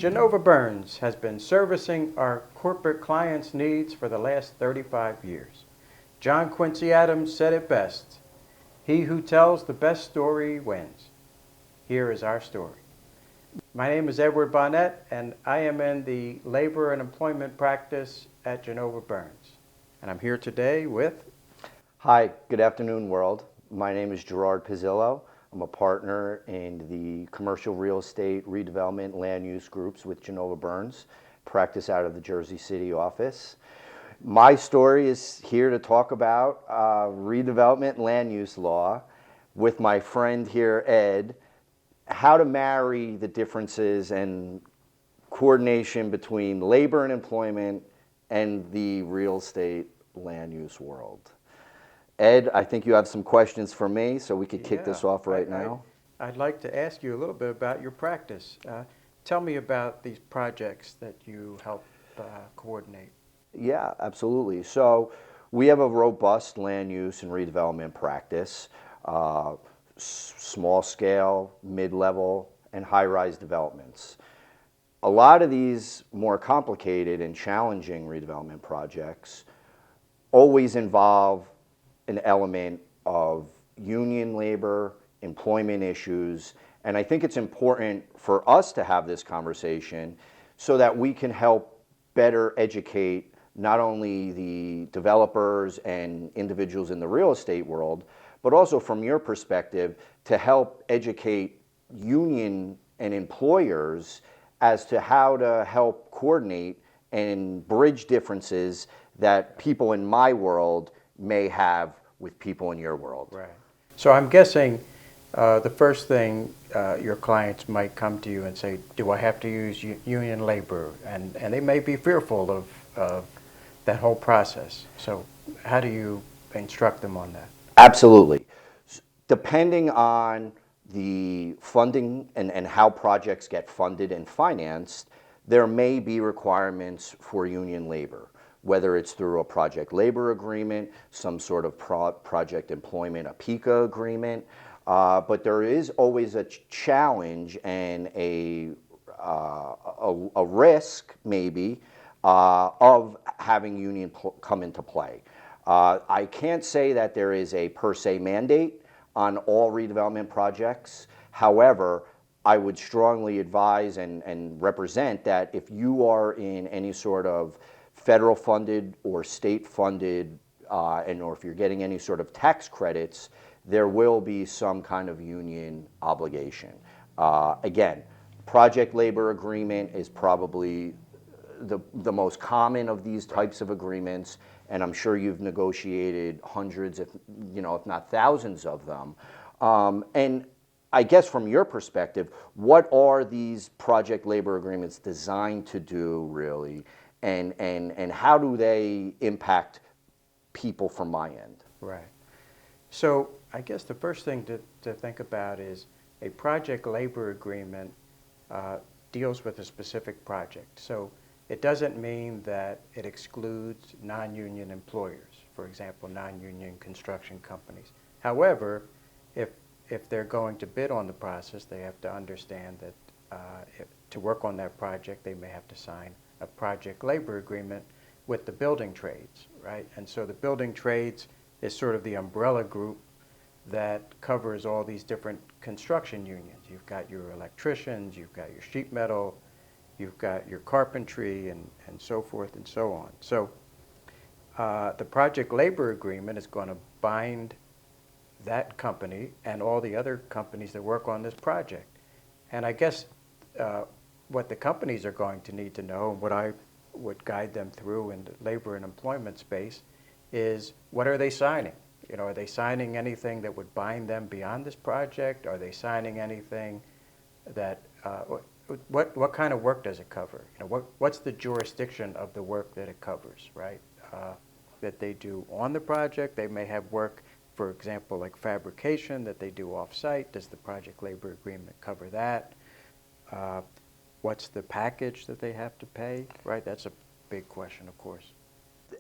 Genova Burns has been servicing our corporate clients' needs for the last 35 years. John Quincy Adams said it best, "He who tells the best story wins." Here is our story. My name is Edward Bonnet, and I am in the labor and employment practice at Genova Burns. And I'm here today with... Hi, good afternoon, world. My name is Gerard Pizzillo. I'm a partner in the commercial real estate redevelopment land use groups with Genova Burns, practice out of the Jersey City office. My story is here to talk about redevelopment land use law with my friend here, Ed, how to marry the differences and coordination between labor and employment and the real estate land use world. Ed, I think you have some questions for me, so we could kick this off right now. I'd like to ask you a little bit about your practice. Tell me about these projects that you help coordinate. Yeah, absolutely. So we have a robust land use and redevelopment practice, small scale, mid-level, and high-rise developments. A lot of these more complicated and challenging redevelopment projects always involve an element of union labor, employment issues, and I think it's important for us to have this conversation so that we can help better educate not only the developers and individuals in the real estate world, but also from your perspective to help educate union and employers as to how to help coordinate and bridge differences that people in my world may have with people in your world. Right. So I'm guessing the first thing your clients might come to you and say, do I have to use union labor? And they may be fearful of that whole process. So how do you instruct them on that? Absolutely. Depending on the funding and how projects get funded and financed, there may be requirements for union labor, whether it's through a project labor agreement, some sort of project employment, a PICA agreement, but there is always a challenge and a risk, maybe, of having union come into play. I can't say that there is a per se mandate on all redevelopment projects. However, I would strongly advise and represent that if you are in any sort of federal funded or state funded, or if you're getting any sort of tax credits, there will be some kind of union obligation. Again, project labor agreement is probably the most common of these types of agreements, and I'm sure you've negotiated hundreds, if not thousands of them. And I guess from your perspective, what are these project labor agreements designed to do, really? And how do they impact people from my end? Right. So I guess the first thing to think about is a project labor agreement deals with a specific project. So it doesn't mean that it excludes non-union employers, for example, non-union construction companies. However, if they're going to bid on the process, they have to understand that to work on that project, they may have to sign a project labor agreement with the building trades, right? And so the building trades is sort of the umbrella group that covers all these different construction unions. You've got your electricians, you've got your sheet metal, you've got your carpentry, and so forth and so on. So the project labor agreement is going to bind that company and all the other companies that work on this project. And I guess what the companies are going to need to know, and what I would guide them through in the labor and employment space, is what are they signing? Are they signing anything that would bind them beyond this project? Are they signing anything that, what kind of work does it cover? What's the jurisdiction of the work that it covers, right? That they do on the project. They may have work, for example, like fabrication that they do off-site. Does the project labor agreement cover that? What's the package that they have to pay, right? That's a big question, of course.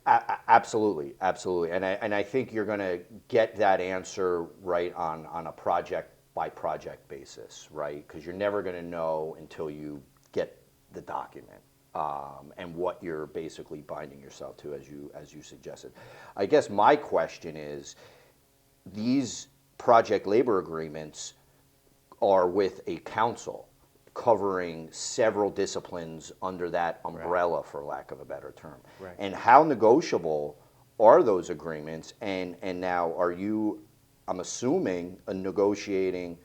Absolutely, absolutely. And I think you're going to get that answer right on a project by project basis, right? Because you're never going to know until you get the document and what you're basically binding yourself to, as you suggested. I guess my question is, these project labor agreements are with a council covering several disciplines under that umbrella, for lack of a better term. Right. And how negotiable are those agreements? And now, are you, I'm assuming, negotiating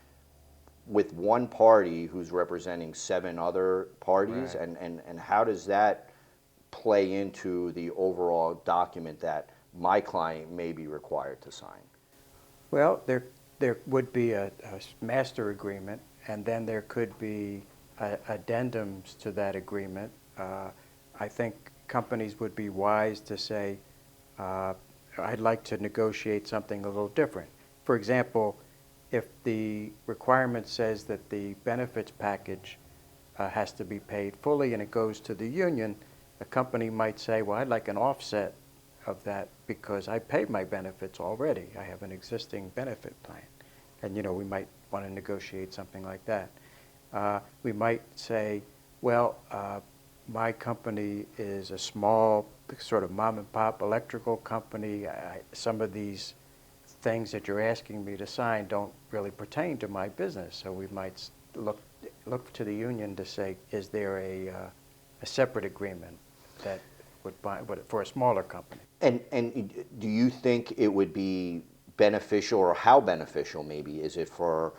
with one party who's representing 7 other parties? Right. And how does that play into the overall document that my client may be required to sign? Well, there would be a master agreement, and then there could be addendums to that agreement. I think companies would be wise to say, I'd like to negotiate something a little different. For example, if the requirement says that the benefits package has to be paid fully and it goes to the union, a company might say, well, I'd like an offset of that because I paid my benefits already. I have an existing benefit plan. And, we might want to negotiate something like that. We might say, well, my company is a small sort of mom and pop electrical company. Some of these things that you're asking me to sign don't really pertain to my business. So we might look to the union to say, is there a separate agreement that would bind for a smaller company? And do you think it would be beneficial, or how beneficial maybe is it for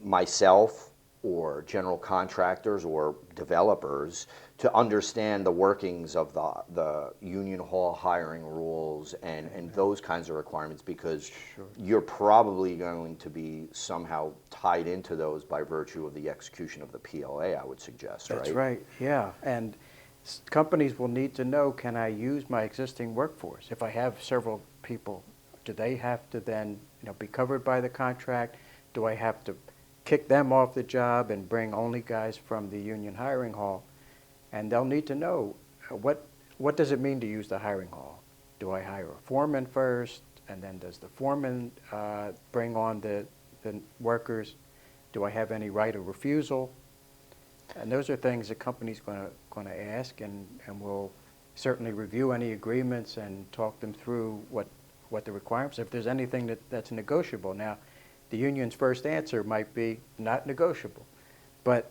myself or general contractors or developers to understand the workings of the union hall hiring rules and those kinds of requirements? Because you're probably going to be somehow tied into those by virtue of the execution of the PLA, I would suggest, right? That's right, yeah. And companies will need to know, can I use my existing workforce? If I have several people, do they have to then be covered by the contract? Do I have to kick them off the job and bring only guys from the union hiring hall? And they'll need to know, what does it mean to use the hiring hall? Do I hire a foreman first, and then does the foreman bring on the workers? Do I have any right of refusal? And those are things the company's going to ask, and we'll certainly review any agreements and talk them through what the requirements, if there's anything that's negotiable. Now, the union's first answer might be not negotiable, but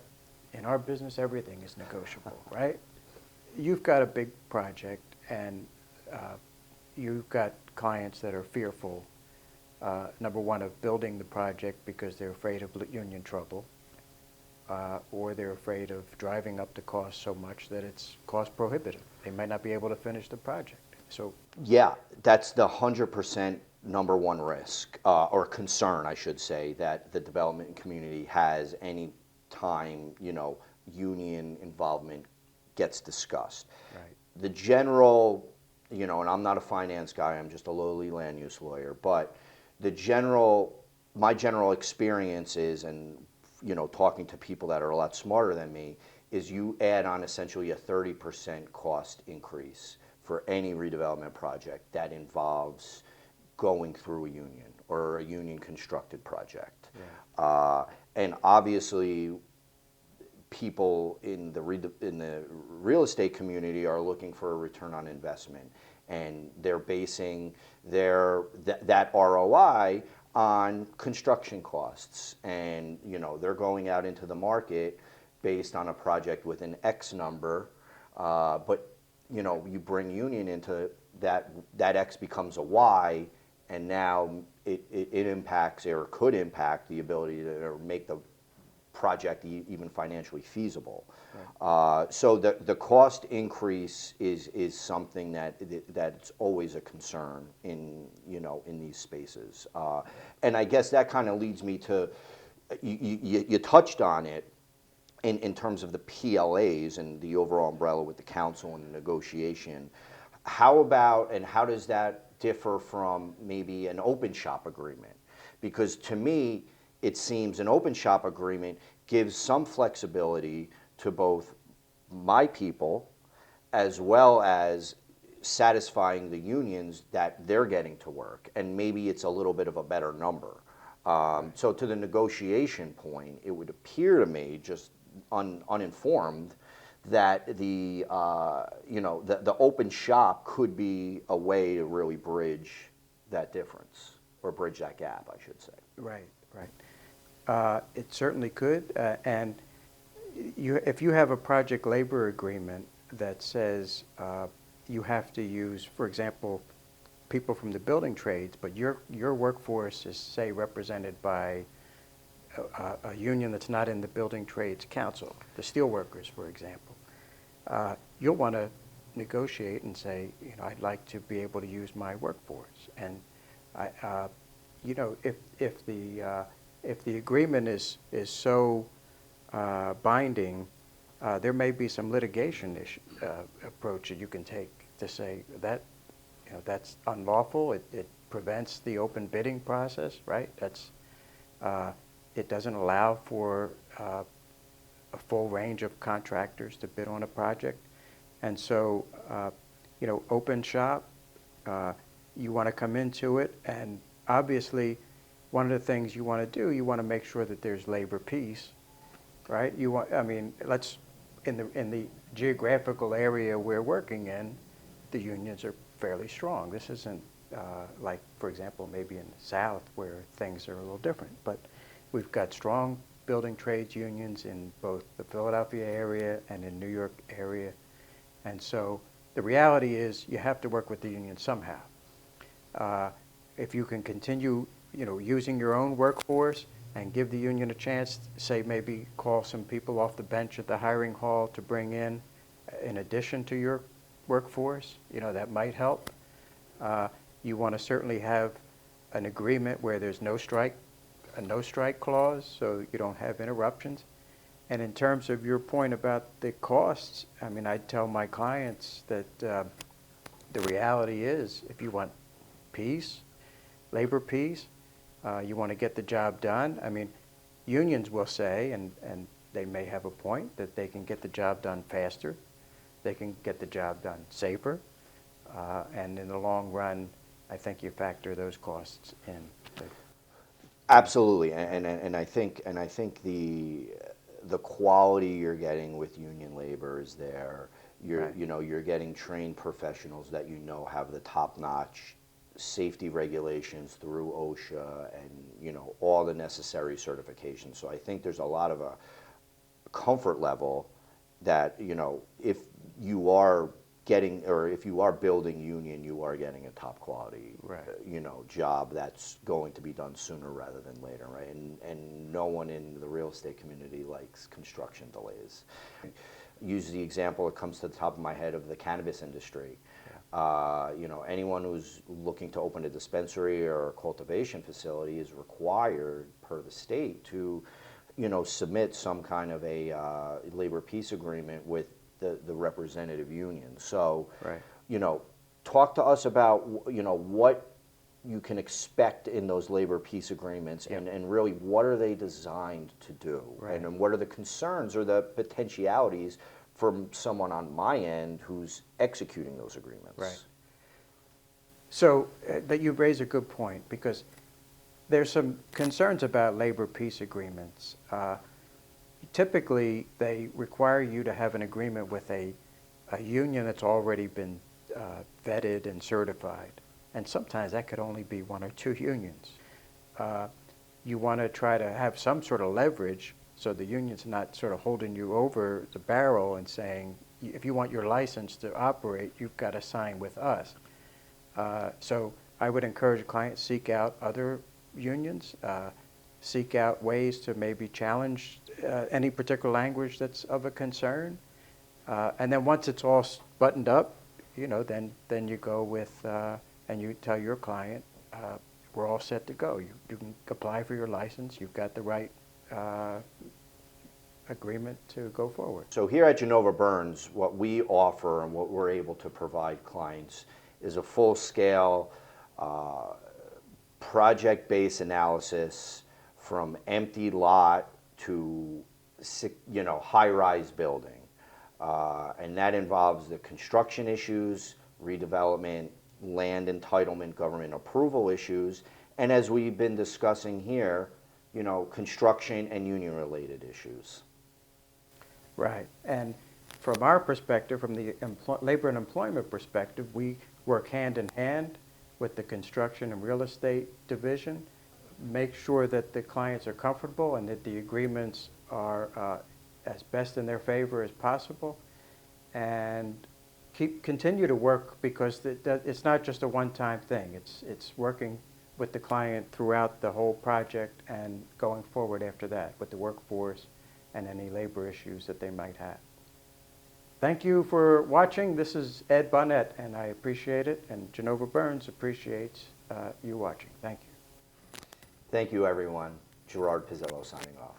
in our business, everything is negotiable, right? You've got a big project, and you've got clients that are fearful, number one, of building the project because they're afraid of union trouble, or they're afraid of driving up the cost so much that it's cost prohibitive. They might not be able to finish the project. So yeah, that's the 100% number one risk, or concern, I should say, that the development community has any time, union involvement gets discussed. right. The general, and I'm not a finance guy, I'm just a lowly land use lawyer, but my general experience is, and talking to people that are a lot smarter than me, is you add on essentially a 30% cost increase for any redevelopment project that involves going through a union or a union constructed project. Yeah. And obviously, people in the real estate community are looking for a return on investment, and they're basing that ROI on construction costs, and they're going out into the market based on a project with an X number, but you bring union into that X becomes a Y, and now it impacts, or could impact, the ability to make the project even financially feasible. Right. So the cost increase is something that's always a concern in these spaces, and I guess that kind of leads me to you touched on it in terms of the PLAs and the overall umbrella with the council and the negotiation. How about, and how does that differ from maybe an open shop agreement? Because to me, it seems an open shop agreement gives some flexibility to both my people as well as satisfying the unions that they're getting to work, and maybe it's a little bit of a better number. So to the negotiation point, it would appear to me, just uninformed that the open shop could be a way to really bridge that difference, or bridge that gap, I should say. Right, right. It certainly could, and if you have a project labor agreement that says you have to use, for example, people from the building trades, but your workforce is, say, represented by a union that's not in the Building Trades Council, the steelworkers, for example, you'll want to negotiate and say, I'd like to be able to use my workforce. And if the agreement is so binding, there may be some litigation approach that you can take to say that that's unlawful. It prevents the open bidding process, right? It doesn't allow for a full range of contractors to bid on a project. And so, open shop, you want to come into it, and obviously one of the things you want to do, you want to make sure that there's labor peace, right? In the geographical area we're working in, the unions are fairly strong. This isn't like, for example, maybe in the South where things are a little different, but we've got strong building trades unions in both the Philadelphia area and in New York area. And so the reality is you have to work with the union somehow. If you can continue, using your own workforce and give the union a chance, say maybe call some people off the bench at the hiring hall to bring in addition to your workforce, that might help. You want to certainly have an agreement where there's a no strike clause, so you don't have interruptions. And in terms of your point about the costs, I tell my clients that the reality is, if you want peace, labor peace, you want to get the job done. Unions will say, and they may have a point, that they can get the job done faster, they can get the job done safer, and in the long run, I think you factor those costs in. Absolutely, and I think the quality you're getting with union labor is there. Right. You're getting trained professionals that have the top-notch safety regulations through OSHA and all the necessary certifications. So I think there's a lot of a comfort level that if you are getting, or if you are building union, you are getting a top quality right. Job that's going to be done sooner rather than later, right? And no one in the real estate community likes construction delays. Use the example that comes to the top of my head of the cannabis industry. Anyone who's looking to open a dispensary or a cultivation facility is required per the state to, submit some kind of a labor peace agreement with the representative union. So, right. Talk to us about, what you can expect in those labor peace agreements, yep. and really what are they designed to do, right. and what are the concerns or the potentialities from someone on my end who's executing those agreements. Right. So that you raise a good point, because there's some concerns about labor peace agreements. Typically, they require you to have an agreement with a union that's already been vetted and certified. And sometimes that could only be one or two unions. You want to try to have some sort of leverage so the union's not sort of holding you over the barrel and saying, if you want your license to operate, you've got to sign with us. So I would encourage clients to seek out other unions, seek out ways to maybe challenge any particular language that's of a concern. And then once it's all buttoned up, then you go with, and you tell your client, we're all set to go. You can apply for your license. You've got the right agreement to go forward. So here at Genova Burns, what we offer and what we're able to provide clients is a full-scale project-based analysis from empty lot to high-rise building. And that involves the construction issues, redevelopment, land entitlement, government approval issues, and as we've been discussing here, construction and union-related issues. Right. And from our perspective, from the labor and employment perspective, we work hand in hand with the construction and real estate division, make sure that the clients are comfortable and that the agreements are as best in their favor as possible, and continue to work, because it's not just a one-time thing. It's working with the client throughout the whole project and going forward after that with the workforce and any labor issues that they might have. Thank you for watching. This is Ed Bonnet, and I appreciate it, and Genova Burns appreciates you watching. Thank you. Thank you, everyone. Gerard Pizzello signing off.